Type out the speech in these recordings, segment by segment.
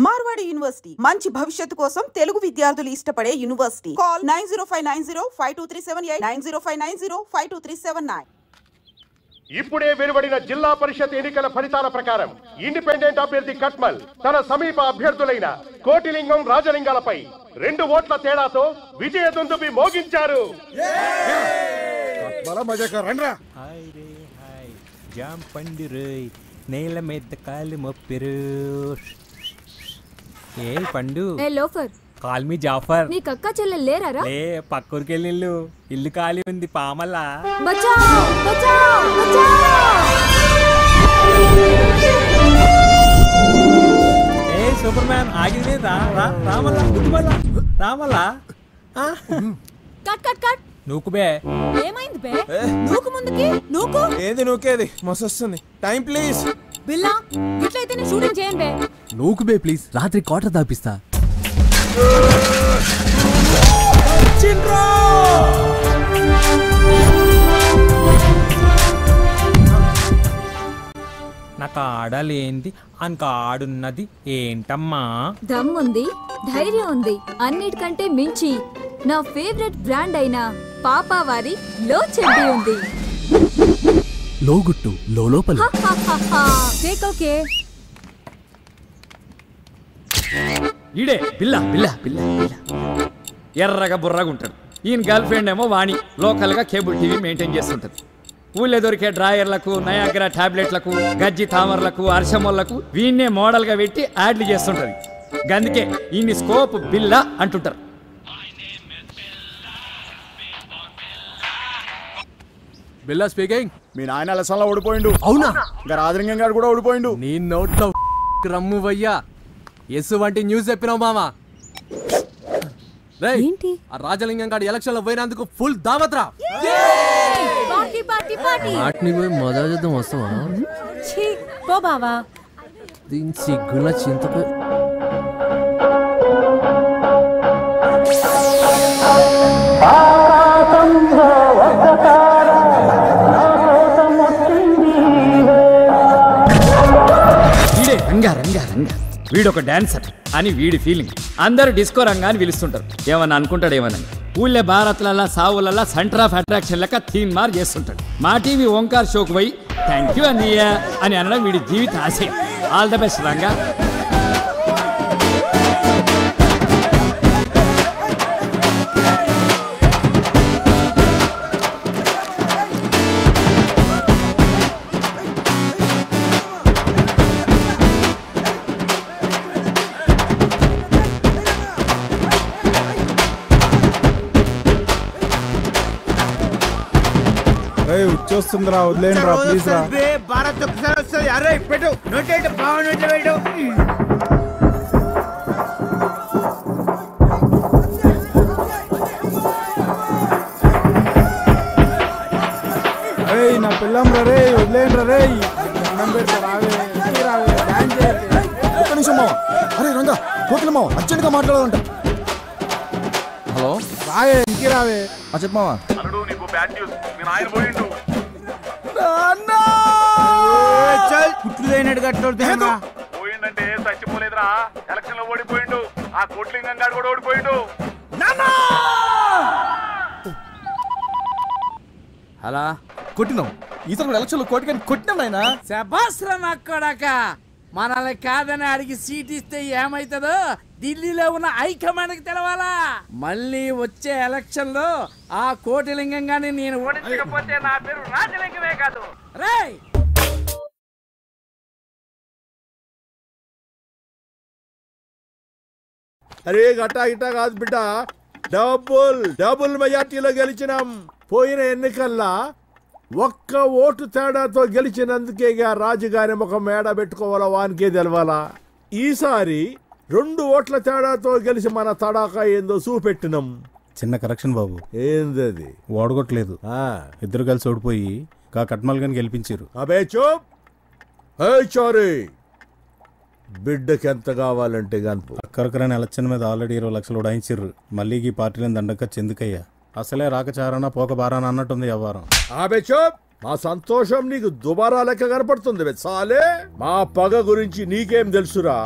Marwadi university మంచి భవిష్యత్తు కోసం తెలుగు విద్యార్థులు ఇష్టపడే యూనివర్సిటీ. కాల్ 9059052378 9059052379. ఇప్పుడే వెలువడిన జిల్లా పరిషత్ ఎన్నికల ఫలితాల ప్రకారం ఇండిపెండెంట్ అభ్యర్థి కట్మల్ తన సమీప అభ్యర్థులైన కోటిలింగం రాజలింగాలపై 2 ఓట్ల తేడాతో విజయ దుందుబి మోగించారు. నేల మీద కాలు మొప్పిరు. ఏ పండు కాల్ మీ జాఫర్. నీకు అక్క చెల్లెలు లేరా? లే, పక్కూరికి వెళ్ళి ఇల్లు ఖాళీ ఉంది పామల్లా. ఏ సూపర్ మ్యాన్ ఆగింది, రామల్లా రామల్లా. Cut cut cut. నూకు బే. ఏమైంది బే? నూకు ముందుకి నూకు. ఏది నూకేది మస్తు వస్తుంది. Time please. బిల్లా ఇట్లయితే నేను షూటింగ్ చేయను బే. నూకు బే ప్లీజ్, రాత్రి క్వార్టర్ దాపిస్తా. నాకు ఆడలేంది అంక ఆడున్నది ఏంటమ్మా? దమ్ముంది, ధైర్యం ఉంది, అన్నిటికంటే మించి నా ఫేవరెట్ బ్రాండ్ అయిన పాపావారి లో చెడ్డీ ఉంది. లోగుట్టు లోపల ఈడే బిల్లా బిల్లా బిల్లా బిల్లా ఎర్రగా బుర్రగా ఉంటాడు. ఈయన గర్ల్ ఫ్రెండ్ ఏమో వాణి లోకల్గా కేబుల్ టీవీ మెయింటైన్ చేస్తుంటది. ఊళ్ళో దొరికే డ్రాయర్లకు, నయాగ్రా టాబ్లెట్లకు, గజ్జి తామర్లకు, అర్షమోళ్లకు వీన్నే మోడల్గా పెట్టి యాడ్లు చేస్తుంటది. అందుకే ఈయన్ని స్కోప్ బిల్లా అంటుంటారు. బిల్లా స్పీకింగ్. మీ నాయన లసంలో ఓడిపోయిండు. అవునా? ఇంకా రాజలింగం గారు కూడా ఓడిపోయిండు. నీ నోట్లో రమ్ము వయ్యా. ఎస్ వంటి న్యూస్ చెప్పినావు మామా. ఏంటి? ఆ రాజలింగం గారు ఎలక్షన్ లో పోయినందుకు ఫుల్ దావత్రా. ఆటిని పోయి మొదలు చూద్దాం వస్తావా? పో బావా. దీని సిగ్గుల చింతకు రంగా రంగా రంగా వీడొక డాన్సర్ అని వీడి ఫీలింగ్. అందరూ డిస్కో రంగా అని పిలుస్తుంటారు. ఏమన్నా అనుకుంటాడు ఏమన్నా. ఊళ్ళే భారత్లల్లా సావులల్లా సెంటర్ ఆఫ్ అట్రాక్షన్ లెక్క తీన్ మార్ చేస్తుంటాడు. మా టీవీ ఓంకార్ షోకు పోయి థ్యాంక్ యూ అన్నయ్య అని అనడం వీడి జీవిత ఆశయం. All the best Ranga. వచ్చేస్తుందిరా, వదిలేండి రా ప్లీజ్ రా. భారత్ ఒకసారి వస్తుంది. అరే పెట్టు నోట్ బాగున్నట్లు పెట్టు. అరే నా పిల్లం రే, వదిలేండి రా రే. ఒక్క నిమిషం మావా. అరే రంగా, కోకిల మావా అర్జెంట్ గా మాట్లాడాలంట. హలో రావే, ఇంకే రావే. చెప్పు మావా. పోయిందంటే చచ్చిపోలేదురా, ఎలక్షన్ లో ఓడిపోయిండు. ఆ కోట్లింగం గారు కూడా ఓడిపోయిండు. అలా కొట్టినాం. ఈసారి కూడా ఎలక్షన్ లో కోటికని కొట్టినాం ఆయన. శభాస్రం అక్కడక మనల్ని కాదని అడిగి సీట్ ఇస్తే ఏమైతుందో ఢిల్లీలో ఉన్న హైకమాండ్కి తెలవాలా. మళ్ళీ వచ్చే ఎలక్షన్ లో ఆ కోటిలింగం గాని నేను ఓడించకపోతే నా పేరు రాజలింగమే కాదు. రేయ్ అరే గట్టా గిట్టా కాదు బిడ్డ, డబుల్ మెజార్టీలో గెలిచినాం. పోయిన ఎన్నికల్లా ఒక్క ఓటు తేడాతో గెలిచినందుకేగా రాజుగారి ఒక మేడ పెట్టుకోవాలా, వానికే తెలవాలా. ఈసారి 2 ఓట్ల తేడాతో గెలిచి మన తడాకా ఏందో చూపెట్టినాం. చిన్న కరెక్షన్ బాబు. ఏందది? ఓడగొట్టలేదు, ఇద్దరు కలిసి ఓడిపోయి కట్మల్ గాని గెలిపించారు. అబే చూప్. చోరీ బిడ్డకి ఎంత కావాలంటే గనుపు. అక్కరకరాని ఎలక్షన్ మీద ఆల్రెడీ 20 లక్షలు ఉడాయించారు. మళ్ళీ ఈ పార్టీలను దండక చెందుకయ్యా. అసలే రాకచారణ పోక బారాన అన్నట్టుంది వ్యవహారం. ఆబే చూప్. మా సంతోషం నీకు దుబారా లెక్క కనపడుతుంది. చాలే, మా పగ గురించి నీకేం తెలుసురా?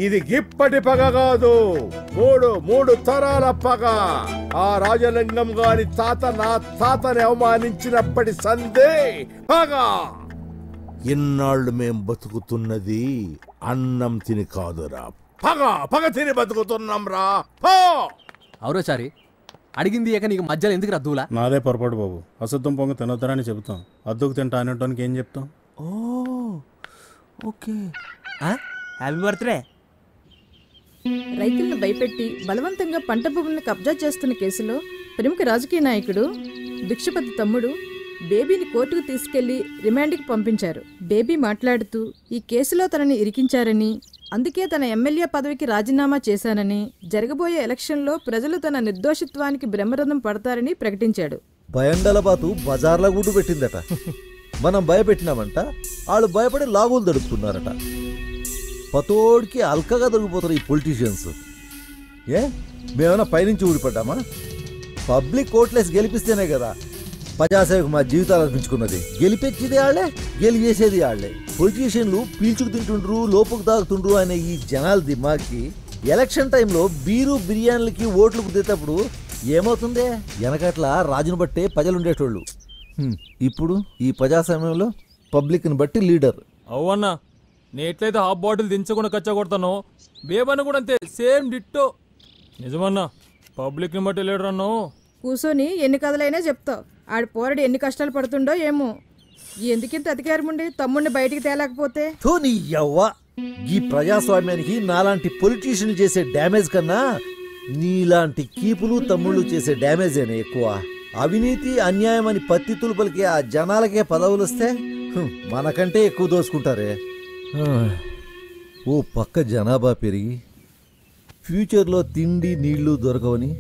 ఇది గిప్పటి పగ కాదు, మూడు తరాల పగ. ఆ రాజలింగం గారి తాత నా తాతని అవమానించినప్పటి సందే పగ. ఇన్నాళ్ళు మేం బతుకుతున్నది అన్నం తిని కాదురా, పగ తిని బతుకుతున్నాం రా. అవురోచారి అడిగింది ఇక నీకు మధ్యలో ఎందుకు రద్దులా? నాదే పొరపాటు బాబు. అశుద్ధం పొంగ తినొద్దని చెబుతాం, అద్దుకు తింటా అనేటానికి ఏం చెప్తాం? ఓకే. Happy birthday. రైతులను భయపెట్టి బలవంతంగా పంట భూములను కబ్జా చేస్తున్న కేసులో ప్రముఖ రాజకీయ నాయకుడు భిక్షపతి తమ్ముడు బేబీని కోర్టుకు తీసుకెళ్లి రిమాండ్కి పంపించారు. బేబీ మాట్లాడుతూ ఈ కేసులో తనని ఇరికించారని, అందుకే తన ఎమ్మెల్యే పదవికి రాజీనామా చేశానని, జరగబోయే ఎలక్షన్లో ప్రజలు తన నిర్దోషిత్వానికి బ్రహ్మరథం పడతారని ప్రకటించాడు. భయండలబాతు బజార్ల గుడ్డు పెట్టిందట. మనం భయపెట్టినామంట, వాళ్ళు భయపడి లాగులు దడుపుతున్నారట. పతోడికి అల్కగా దొరికిపోతారు ఈ పొలిటీషియన్స్. మేమైనా పైనుంచి ఊడిపడ్డామా? పబ్లిక్ కోట్లేసి గెలిపిస్తేనే కదా ప్రజాసేవకు మా జీవితాలు అనిపించుకున్నది. గెలిపెచ్చేది ఆళ్లే, గెలిచేసేది ఆళ్లే. పొలిటీషియన్లు పీల్చుకు తింటుండ్రు, లోపుకు తాగుతుండ్రు అనే ఈ జనాల దిమాకి ఎలక్షన్ టైంలో బీరు బిర్యానీలకి ఓట్లు కుదేటప్పుడు ఏమవుతుందే? వెనకట్ల రాజును బట్టే ప్రజలుండేటోళ్ళు. ఇప్పుడు ఈ ప్రజాస్వామ్యంలో పబ్లిక్ని బట్టి లీడర్. అవునా, నేట్లయితే హాఫ్ బాటిల్ దించకుండా కచ్చగొడతాను, బేబన్న కూడా అంతే, సేమ్ డిట్టో. నిజమన్నా, పబ్లిక్ని బట్టి లీడర్ అన్నావు. కూర్చొని ఎన్ని కథలైనా చెప్తావు. ఆడి పోరడు ఎన్ని కష్టాలు పడుతుండో ఏమో. ఎందుకింత అధికారముండి తమ్ముడిని బయటికి తేలేకపోతే? నీ యవ్వ, ఈ ప్రజాస్వామ్యానికి నాలాంటి పొలిటీషియన్లు చేసే డ్యామేజ్ కన్నా నీలాంటి కీపులు తమ్ముళ్ళు చేసే డ్యామేజేనే ఎక్కువ. అవినీతి అన్యాయం అని పత్తితులు పలికే ఆ జనాలకే పదవులు వస్తే మనకంటే ఎక్కువ దోసుకుంటారే. ఓ పక్క జనాభా పెరిగి ఫ్యూచర్లో తిండి నీళ్లు దొరకవని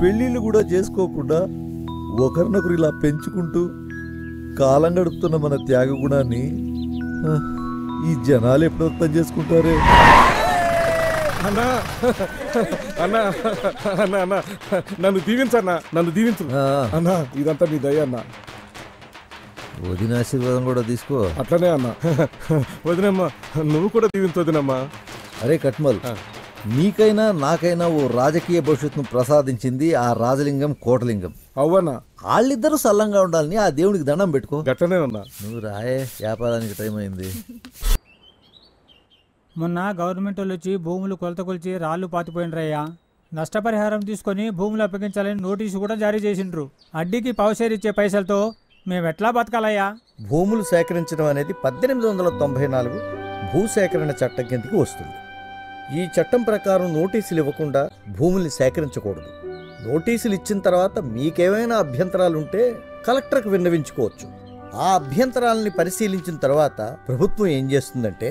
పెళ్ళిళ్ళు కూడా చేసుకోకుండా ఒకరినొకరు ఇలా పెంచుకుంటూ కాలం గడుపుతున్న మన త్యాగ గుణాన్ని ఈ జనాలు ఎప్పుడు అర్థం చేసుకుంటారే? అన్నా అన్నా అన్నా అన్నా నన్ను దీవించన్నా, నన్ను దీవించు అన్నా. ఇదంతా నీ దయ అన్నా. వదిన ఆశీర్వాదం కూడా తీసుకో. అట్లనే అన్నా. వదినమ్మా, నువ్వు కూడా దీవించు వదినమ్మా. అరే కట్మల్, నీకైనా నాకైనా ఓ రాజకీయ భవిష్యత్తును ప్రసాదించింది ఆ రాజలింగం కోటలింగం. అవునా? వాళ్ళిద్దరూ సల్లంగా ఉండాలని ఆ దేవునికి దండం పెట్టుకో. గట్టనే ఉన్నా. నువ్వు రాయే, వ్యాపారానికి టైం అయింది. మొన్న గవర్నమెంట్ వాళ్ళు వచ్చి భూములు కొలత కొలిచి రాళ్ళు పాతిపోయినరయ్యా. నష్టపరిహారం తీసుకొని భూములు అప్పగించాలని నోటీసు కూడా జారీ చేసిండ్రు. అడ్డీకి పవషేర్ ఇచ్చే పైసలతో మేము ఎట్లా బతకాలయ్యా? భూములు సేకరించడం అనేది 1894 భూసేకరణ చట్టం కిందకి వస్తుంది. ఈ చట్టం ప్రకారం నోటీసులు ఇవ్వకుండా భూముల్ని సేకరించకూడదు. నోటీసులు ఇచ్చిన తర్వాత మీకేమైనా అభ్యంతరాలుంటే కలెక్టర్కి విన్నవించుకోవచ్చు. ఆ అభ్యంతరాలని పరిశీలించిన తర్వాత ప్రభుత్వం ఏం చేస్తుందంటే,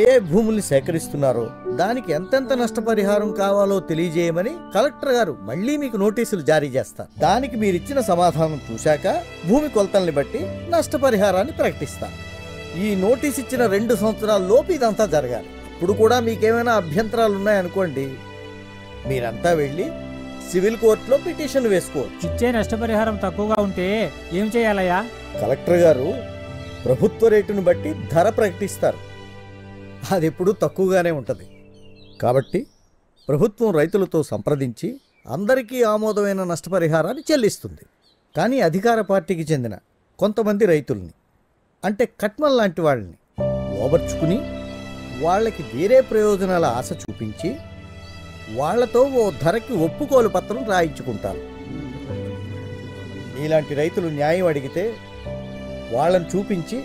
ఏ భూముల్ని సేకరిస్తున్నారో దానికి ఎంతెంత నష్టపరిహారం కావాలో తెలియజేయమని కలెక్టర్ గారు మళ్ళీ మీకు నోటీసులు జారీ చేస్తారు. దానికి మీరిచ్చిన సమాధానం చూశాక భూమి కొలతల్ని బట్టి నష్టపరిహారాన్ని ప్రకటిస్తారు. ఈ నోటీస్ ఇచ్చిన 2 సంవత్సరాల లోపు ఇదంతా జరగాలి. ఇప్పుడు కూడా మీకేమైనా అభ్యంతరాలు ఉన్నాయనుకోండి, మీరంతా వెళ్ళి సివిల్ కోర్టులో పిటిషన్ వేసుకోవచ్చు. ఇచ్చే నష్టపరిహారం తక్కువగా ఉంటే ఏం చేయాలయ్యా? కలెక్టర్ గారు ప్రభుత్వ రేటును బట్టి ధర ప్రకటిస్తారు. అది ఎప్పుడు తక్కువగానే ఉంటుంది. కాబట్టి ప్రభుత్వం రైతులతో సంప్రదించి అందరికీ ఆమోదమైన నష్టపరిహారాన్ని చెల్లిస్తుంది. కానీ అధికార పార్టీకి చెందిన కొంతమంది రైతుల్ని, అంటే కట్మల్ లాంటి వాళ్ళని లోబర్చుకుని వాళ్ళకి వేరే ప్రయోజనాల ఆశ చూపించి వాళ్లతో ఓ ధరకి ఒప్పుకోలు పత్రం రాయించుకుంటారు. ఇలాంటి రైతులు న్యాయం అడిగితే వాళ్ళని చూపించి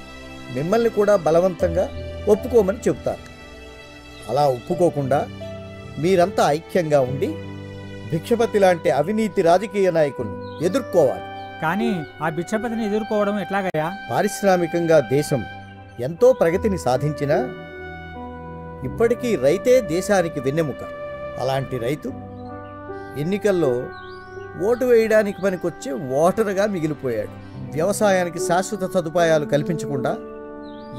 మిమ్మల్ని కూడా బలవంతంగా ఒప్పుకోమని చెబుతారు. అలా ఒప్పుకోకుండా మీరంతా ఐక్యంగా ఉండి భిక్షపతి లాంటి అవినీతి రాజకీయ నాయకుల్ని ఎదుర్కోవాలి. కానీ ఆ భిక్షపతిని ఎదుర్కోవడం ఎట్లాగయ్యా? పారిశ్రామికంగా దేశం ఎంతో ప్రగతిని సాధించినా ఇప్పటికీ రైతే దేశానికి వెన్నెముక. అలాంటి రైతు ఎన్నికల్లో ఓటు వేయడానికి పనికొచ్చే ఓటరుగా మిగిలిపోయాడు. వ్యవసాయానికి శాశ్వత సదుపాయాలు కల్పించకుండా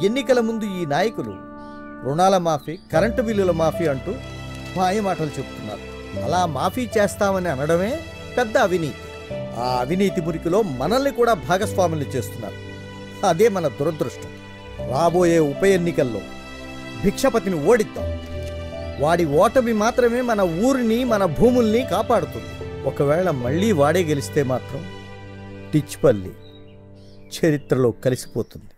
ఎన్నికల ముందు ఈ నాయకులు రుణాల మాఫీ, కరెంటు బిల్లుల మాఫీ అంటూ మాయమాటలు చెబుతున్నారు. అలా మాఫీ చేస్తామని అనడమే పెద్ద అవినీతి. ఆ అవినీతి మురికిలో మనల్ని కూడా భాగస్వాములు చేస్తున్నారు. అదే మన దురదృష్టం. రాబోయే ఉప ఎన్నికల్లో భిక్షపతిని ఓడిద్దాం. వాడి ఓటమి మాత్రమే మన ఊరిని మన భూముల్ని కాపాడుతుంది. ఒకవేళ మళ్ళీ వాడే గెలిస్తే మాత్రం టిచ్పల్లి చరిత్రలో కలిసిపోతుంది.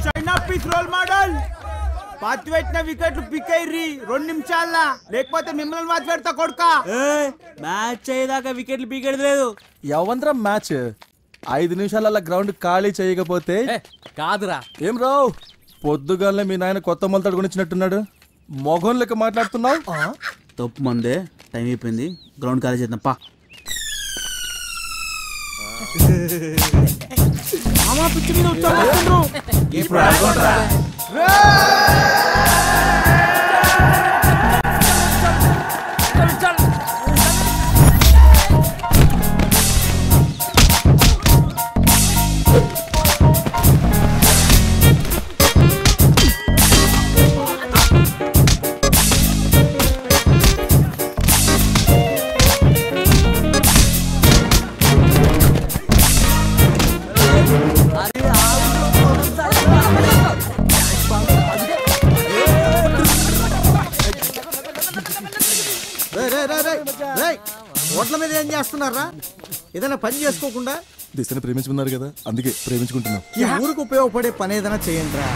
చైనా పీస్ రోల్ మోడల్ పాతి పెట్టిన వికెట్లు పిక్ అయ్యి 2 నిమిషాల్లో, లేకపోతే మిమ్మల్ని మాత్రం పెడతా కొడుక. మ్యాచ్ అయ్యేదాకా వికెట్లు పీకేది లేదు. ఎవంతరం మ్యాచ్ 5 నిమిషాల గ్రౌండ్ ఖాళీ చేయకపోతే కాదురా. ఏం రావు, పొద్దుగాలనే మీ నాయన కొత్త మొలతాడు కొనిచ్చినట్టున్నాడు. మొగం లెక్క మాట్లాడుతున్నావు. తప్పు మందే, టైం అయిపోయింది, గ్రౌండ్ ఖాళీ చేద్దాం పా. పిచ్చి మీద ఓట్ల మీద ఏం చేస్తున్నారా? ఏదైనా పని చేసుకోకుండా దిశని ప్రేమించుకున్నారు కదా, అందుకే ప్రేమించుకుంటున్నాం. ఈ ఊరికి ఉపయోగపడే పని ఏదైనా చేయండి రా.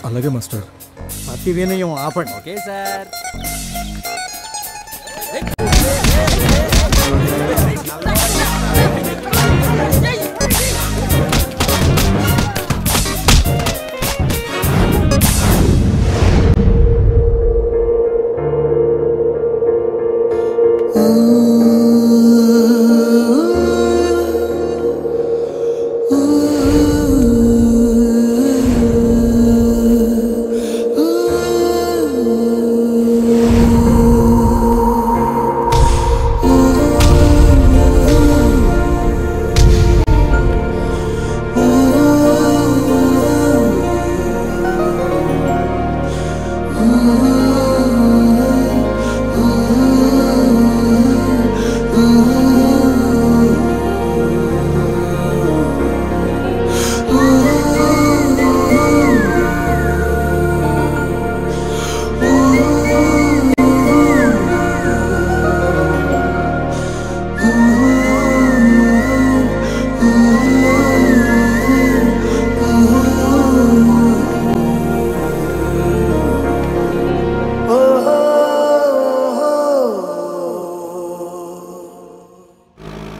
అలాగే మాస్టర్. అతి వినయం ఆపండి. Okay sir.